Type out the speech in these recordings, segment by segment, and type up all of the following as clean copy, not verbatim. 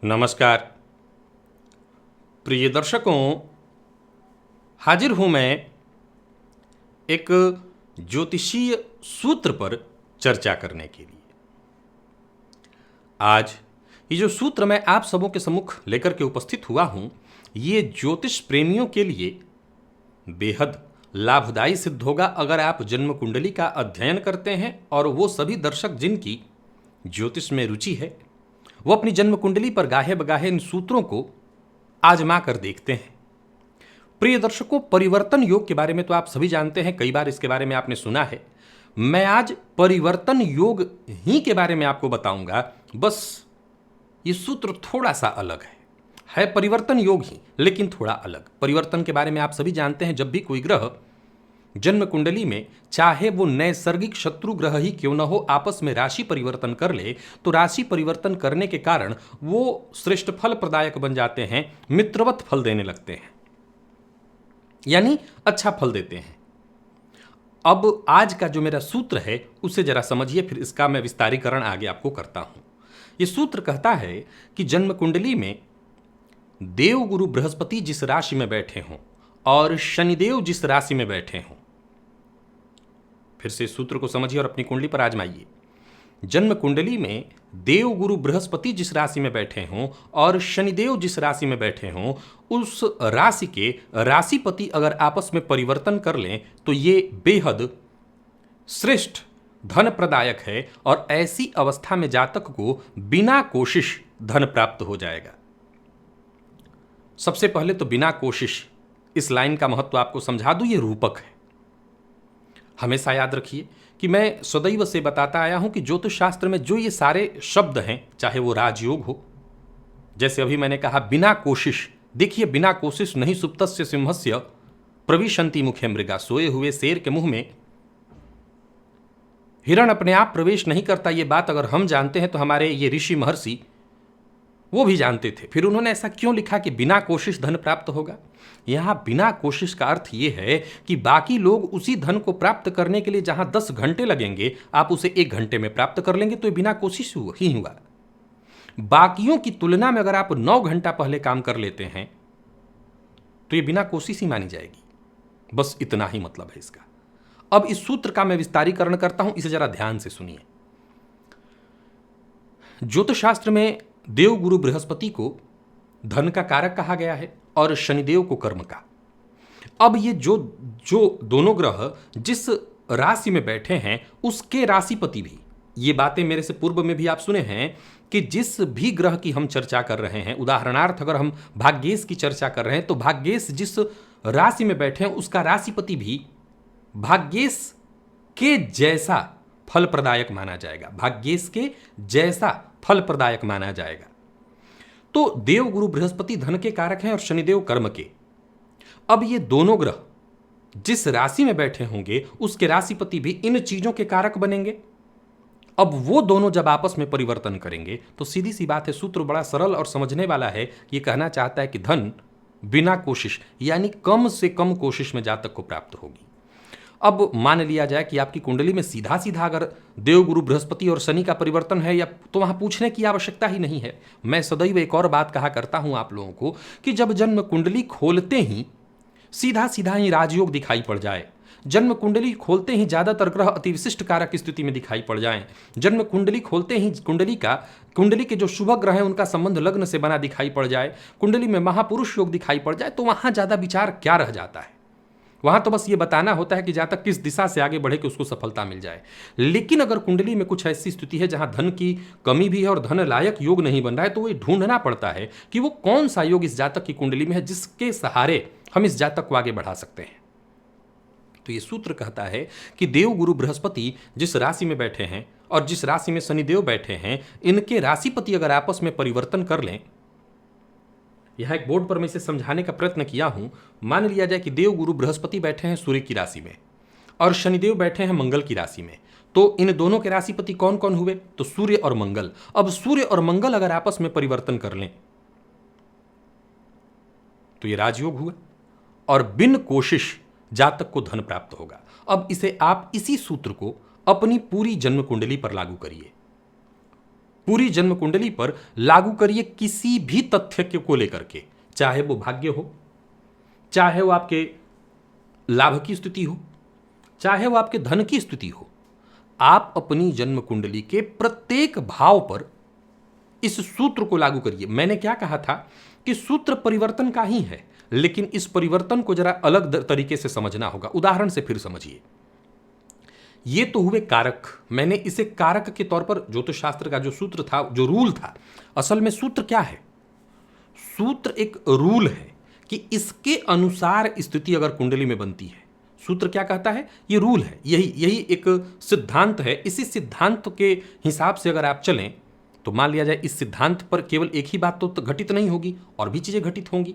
नमस्कार प्रिय दर्शकों, हाजिर हूं मैं एक ज्योतिषीय सूत्र पर चर्चा करने के लिए। आज ये जो सूत्र मैं आप सबों के सम्मुख लेकर के उपस्थित हुआ हूं, ये ज्योतिष प्रेमियों के लिए बेहद लाभदायी सिद्ध होगा अगर आप जन्म कुंडली का अध्ययन करते हैं और वो सभी दर्शक जिनकी ज्योतिष में रुचि है वो अपनी जन्म कुंडली पर गाहे बगाहे इन सूत्रों को आजमा कर देखते हैं। प्रिय दर्शकों, परिवर्तन योग के बारे में तो आप सभी जानते हैं, कई बार इसके बारे में आपने सुना है। मैं आज परिवर्तन योग ही के बारे में आपको बताऊंगा, बस ये सूत्र थोड़ा सा अलग है परिवर्तन योग ही, लेकिन थोड़ा अलग। परिवर्तन के बारे में आप सभी जानते हैं, जब भी कोई ग्रह जन्म कुंडली में, चाहे वो नैसर्गिक शत्रु ग्रह ही क्यों न हो, आपस में राशि परिवर्तन कर ले तो राशि परिवर्तन करने के कारण वो श्रेष्ठ फल प्रदायक बन जाते हैं, मित्रवत फल देने लगते हैं, यानी अच्छा फल देते हैं। अब आज का जो मेरा सूत्र है उसे जरा समझिए, फिर इसका मैं विस्तारीकरण आगे आपको करता हूं। यह सूत्र कहता है कि जन्म कुंडली में देवगुरु बृहस्पति जिस राशि में बैठे हों और शनिदेव जिस राशि में बैठे हों, फिर से सूत्र को समझिए और अपनी कुंडली पर आजमाइए। जन्म कुंडली में देवगुरु बृहस्पति जिस राशि में बैठे हों और शनिदेव जिस राशि में बैठे हों, उस राशि के राशिपति अगर आपस में परिवर्तन कर लें तो ये बेहद श्रेष्ठ धन प्रदायक है और ऐसी अवस्था में जातक को बिना कोशिश धन प्राप्त हो जाएगा। सबसे पहले तो बिना कोशिश, इस लाइन का महत्व आपको समझा दूं, ये रूपक है। हमेशा याद रखिए कि मैं सदैव से बताता आया हूं कि ज्योतिष शास्त्र में जो ये सारे शब्द हैं, चाहे वो राजयोग हो, जैसे अभी मैंने कहा बिना कोशिश, देखिए बिना कोशिश नहीं सुप्तस्य सिंहस्य प्रविशन्ति मुखे मृगा, सोए हुए शेर के मुंह में हिरण अपने आप प्रवेश नहीं करता। ये बात अगर हम जानते हैं तो हमारे ये ऋषि महर्षि वो भी जानते थे। फिर उन्होंने ऐसा क्यों लिखा कि बिना कोशिश धन प्राप्त होगा? यहां बिना कोशिश का अर्थ यह है कि बाकी लोग उसी धन को प्राप्त करने के लिए जहां 10 घंटे लगेंगे, आप उसे 1 घंटे में प्राप्त कर लेंगे, तो ये बिना कोशिश ही हुआ। बाकियों की तुलना में अगर आप 9 घंटा पहले काम कर लेते हैं तो ये बिना कोशिश ही मानी जाएगी। बस इतना ही मतलब है इसका। अब इस सूत्र का मैं विस्तारीकरण करता हूं, इसे जरा ध्यान से सुनिए। ज्योतिष शास्त्र में देवगुरु बृहस्पति को धन का कारक कहा गया है और शनिदेव को कर्म का। अब ये जो दोनों ग्रह जिस राशि में बैठे हैं उसके राशिपति भी, ये बातें मेरे से पूर्व में भी आप सुने हैं कि जिस भी ग्रह की हम चर्चा कर रहे हैं, उदाहरणार्थ अगर हम भाग्येश की चर्चा कर रहे हैं तो भाग्येश जिस राशि में बैठे हैं उसका राशिपति भी भाग्येश के जैसा फल प्रदायक माना जाएगा, भाग्येश के जैसा फल प्रदायक माना जाएगा। तो देवगुरु बृहस्पति धन के कारक हैं और शनिदेव कर्म के। अब ये दोनों ग्रह जिस राशि में बैठे होंगे उसके राशिपति भी इन चीजों के कारक बनेंगे। अब वो दोनों जब आपस में परिवर्तन करेंगे तो सीधी सी बात है, सूत्र बड़ा सरल और समझने वाला है। ये कहना चाहता है कि धन बिना कोशिश यानी कम से कम कोशिश में जातक को प्राप्त होगी। अब मान लिया जाए कि आपकी कुंडली में सीधा सीधा अगर देवगुरु बृहस्पति और शनि का परिवर्तन है, या तो वहां पूछने की आवश्यकता ही नहीं है। मैं सदैव एक और बात कहा करता हूं आप लोगों को कि जब जन्म कुंडली खोलते ही सीधा सीधा ही राजयोग दिखाई पड़ जाए, जन्म कुंडली खोलते ही ज्यादातर ग्रह अतिविशिष्ट कारक स्थिति में दिखाई पड़ जाएं, जन्म कुंडली खोलते ही कुंडली के जो शुभ ग्रह हैं उनका संबंध लग्न से बना दिखाई पड़ जाए, कुंडली में महापुरुष योग दिखाई पड़ जाए, तो वहां ज्यादा विचार क्या रह जाता है? वहां तो बस ये बताना होता है कि जातक किस दिशा से आगे बढ़े कि उसको सफलता मिल जाए। लेकिन अगर कुंडली में कुछ ऐसी स्थिति है जहां धन की कमी भी है और धन लायक योग नहीं बन रहा है, तो वो ढूंढना पड़ता है कि वो कौन सा योग इस जातक की कुंडली में है जिसके सहारे हम इस जातक को आगे बढ़ा सकते हैं। तो ये सूत्र कहता है कि देवगुरु बृहस्पति जिस राशि में बैठे हैं और जिस राशि में शनिदेव बैठे हैं, इनके राशिपति अगर आपस में परिवर्तन कर लें, यहां एक बोर्ड पर मैं इसे समझाने का प्रयत्न किया हूं। मान लिया जाए कि देवगुरु बृहस्पति बैठे हैं सूर्य की राशि में और शनिदेव बैठे हैं मंगल की राशि में, तो इन दोनों के राशिपति कौन कौन हुए? तो सूर्य और मंगल। अब सूर्य और मंगल अगर आपस में परिवर्तन कर लें तो ये राजयोग हुआ और बिन कोशिश जातक को धन प्राप्त होगा। अब इसे आप इसी सूत्र को अपनी पूरी जन्म कुंडली पर लागू करिए। पूरी जन्म कुंडली पर लागू करिए किसी भी तथ्य को लेकर के, चाहे वो भाग्य हो, चाहे वो आपके लाभ की स्थिति हो, चाहे वो आपके धन की स्थिति हो। आप अपनी जन्म कुंडली के प्रत्येक भाव पर इस सूत्र को लागू करिए। मैंने क्या कहा था कि सूत्र परिवर्तन का ही है, लेकिन इस परिवर्तन को जरा अलग तरीके से समझना होगा। उदाहरण से फिर समझिए। ये तो हुए कारक, मैंने इसे कारक के तौर पर ज्योतिष शास्त्र का जो सूत्र था, जो रूल था, असल में सूत्र क्या है? सूत्र एक रूल है कि इसके अनुसार स्थिति अगर कुंडली में बनती है। सूत्र क्या कहता है? ये रूल है, यही एक सिद्धांत है। इसी सिद्धांत के हिसाब से अगर आप चलें तो मान लिया जाए इस सिद्धांत पर केवल एक ही बात तो घटित नहीं होगी, और भी चीजें घटित होंगी।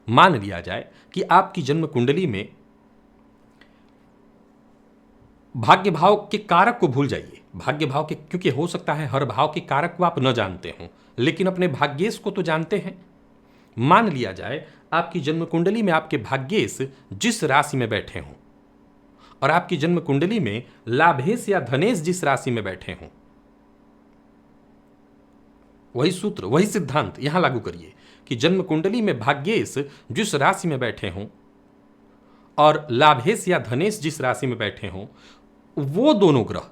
मान लिया जाए कि आपकी जन्म कुंडली में भाग्य भाव के कारक को भूल जाइए। भाग्य भाव के, क्योंकि हो सकता है हर भाव के कारक को आप न जानते हो, लेकिन अपने भाग्येश को तो जानते हैं। मान लिया जाए आपकी जन्म कुंडली में आपके भाग्येश जिस राशि में बैठे हों, और आपकी जन्म कुंडली में लाभेश या धनेश जिस राशि में बैठे हों, वही सूत्र, वही सिद्धांत यहां लागू करिए कि जन्म कुंडली में भाग्येश जिस राशि में बैठे हों और लाभेश या धनेश जिस राशि में बैठे हों, वो दोनों ग्रह,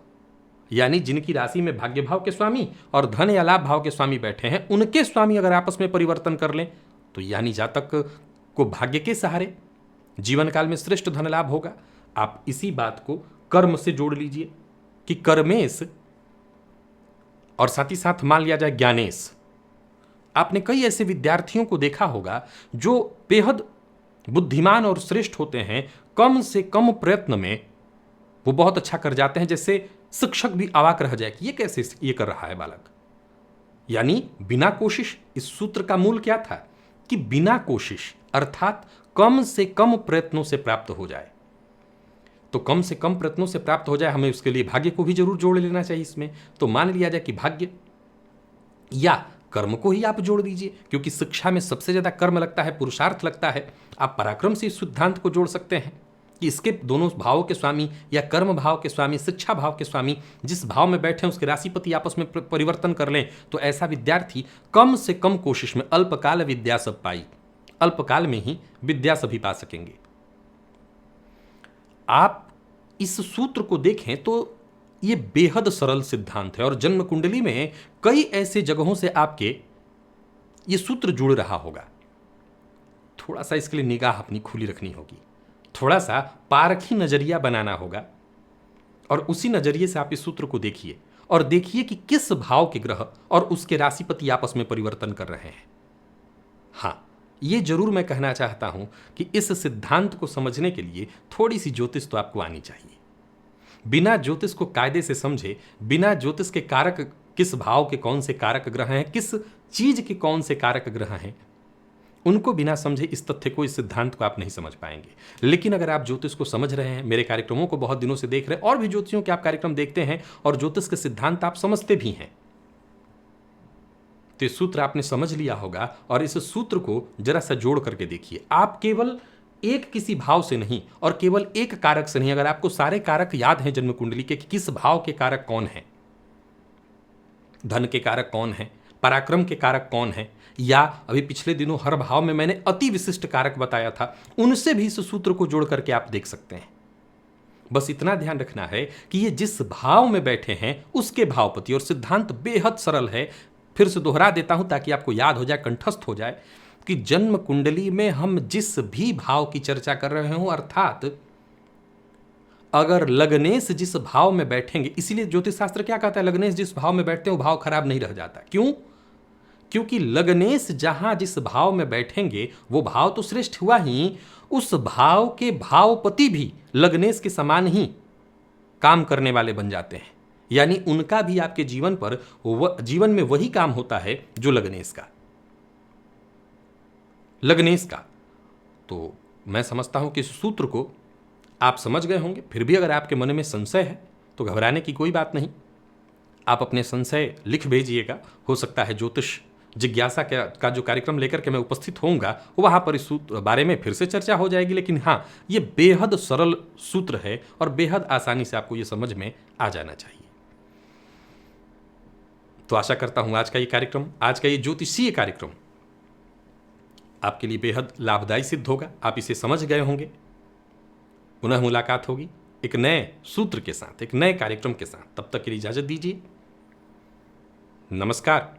यानी जिनकी राशि में भाग्य भाव के स्वामी और धन या लाभ भाव के स्वामी बैठे हैं, उनके स्वामी अगर आपस में परिवर्तन कर लें तो यानी जातक को भाग्य के सहारे जीवन काल में श्रेष्ठ धन लाभ होगा। आप इसी बात को कर्म से जोड़ लीजिए कि कर्मेश, और साथ ही साथ मान लिया जाए ज्ञानेश। आपने कई ऐसे विद्यार्थियों को देखा होगा जो बेहद बुद्धिमान और श्रेष्ठ होते हैं, कम से कम प्रयत्न में वो बहुत अच्छा कर जाते हैं, जैसे शिक्षक भी अवाक रह जाए कि ये कैसे ये कर रहा है बालक। यानी बिना कोशिश। इस सूत्र का मूल क्या था कि बिना कोशिश, अर्थात कम से कम प्रयत्नों से प्राप्त हो जाए। तो कम से कम प्रयत्नों से प्राप्त हो जाए, हमें उसके लिए भाग्य को भी जरूर जोड़ लेना चाहिए इसमें। तो मान लिया जाए कि भाग्य या कर्म को ही आप जोड़ दीजिए, क्योंकि शिक्षा में सबसे ज्यादा कर्म लगता है, पुरुषार्थ लगता है। आप पराक्रम से इस सिद्धांत को जोड़ सकते हैं कि इसके दोनों भावों के स्वामी या कर्म भाव के स्वामी, शिक्षा भाव के स्वामी जिस भाव में बैठे हैं उसके राशिपति आपस में परिवर्तन कर लें, तो ऐसा विद्यार्थी कम से कम कोशिश में अल्पकाल विद्या सब पाई, अल्पकाल में ही विद्या सभी पा सकेंगे। आप इस सूत्र को देखें तो ये बेहद सरल सिद्धांत है, और जन्म कुंडली में कई ऐसे जगहों से आपके ये सूत्र जुड़ रहा होगा। थोड़ा सा इसके लिए निगाह अपनी खुली रखनी होगी, थोड़ा सा पारखी नजरिया बनाना होगा, और उसी नजरिए से आप इस सूत्र को देखिए और देखिए कि किस भाव के ग्रह और उसके राशिपति आपस में परिवर्तन कर रहे हैं। हाँ, ये जरूर मैं कहना चाहता हूं कि इस सिद्धांत को समझने के लिए थोड़ी सी ज्योतिष तो आपको आनी चाहिए। बिना ज्योतिष को कायदे से समझे, बिना ज्योतिष के कारक, किस भाव के कौन से कारक ग्रह हैं, किस चीज के कौन से कारक ग्रह हैं, उनको बिना समझे इस तथ्य को, इस सिद्धांत को आप नहीं समझ पाएंगे। लेकिन अगर आप ज्योतिष को समझ रहे हैं, मेरे कार्यक्रमों को बहुत दिनों से देख रहे हैं, और भी ज्योतिषियों के आप कार्यक्रम देखते हैं और ज्योतिष के सिद्धांत आप समझते भी हैं, तो इस सूत्र आपने समझ लिया होगा। और इस सूत्र को जरा सा जोड़ करके देखिए। आप केवल एक किसी भाव से नहीं और केवल एक कारक से नहीं, अगर आपको सारे कारक याद हैं जन्म कुंडली के कि किस भाव के कारक कौन है, धन के कारक कौन है, पराक्रम के कारक कौन है, या अभी पिछले दिनों हर भाव में मैंने अति विशिष्ट कारक बताया था, उनसे भी इस सूत्र को जोड़ करके आप देख सकते हैं। बस इतना ध्यान रखना है कि ये जिस भाव में बैठे हैं उसके भावपति, और सिद्धांत बेहद सरल है। फिर से दोहरा देता हूं ताकि आपको याद हो जाए, कंठस्थ हो जाए कि जन्म कुंडली में हम जिस भी भाव की चर्चा कर रहे हो, अर्थात अगर लग्नेश जिस भाव में बैठेंगे, इसीलिए ज्योतिष शास्त्र क्या कहता है, लग्नेश जिस भाव में बैठते हैं वो भाव खराब नहीं रह जाता। क्यों? क्योंकि लग्नेश जहां जिस भाव में बैठेंगे वो भाव तो श्रेष्ठ हुआ ही, उस भाव के भावपति भी लग्नेश के समान ही काम करने वाले बन जाते हैं। यानी उनका भी आपके जीवन पर जीवन में वही काम होता है जो लग्नेश का। तो मैं समझता हूं कि इस सूत्र को आप समझ गए होंगे। फिर भी अगर आपके मन में संशय है तो घबराने की कोई बात नहीं, आप अपने संशय लिख भेजिएगा। हो सकता है ज्योतिष जिज्ञासा का जो कार्यक्रम लेकर के मैं उपस्थित होऊंगा वहां पर इस सूत्र बारे में फिर से चर्चा हो जाएगी। लेकिन हाँ, ये बेहद सरल सूत्र है और बेहद आसानी से आपको ये समझ में आ जाना चाहिए। तो आशा करता हूं आज का ये ज्योतिषीय कार्यक्रम आपके लिए बेहद लाभदायी सिद्ध होगा। आप इसे समझ गए होंगे। पुनः मुलाकात होगी एक नए सूत्र के साथ, एक नए कार्यक्रम के साथ। तब तक के लिए इजाजत दीजिए। नमस्कार।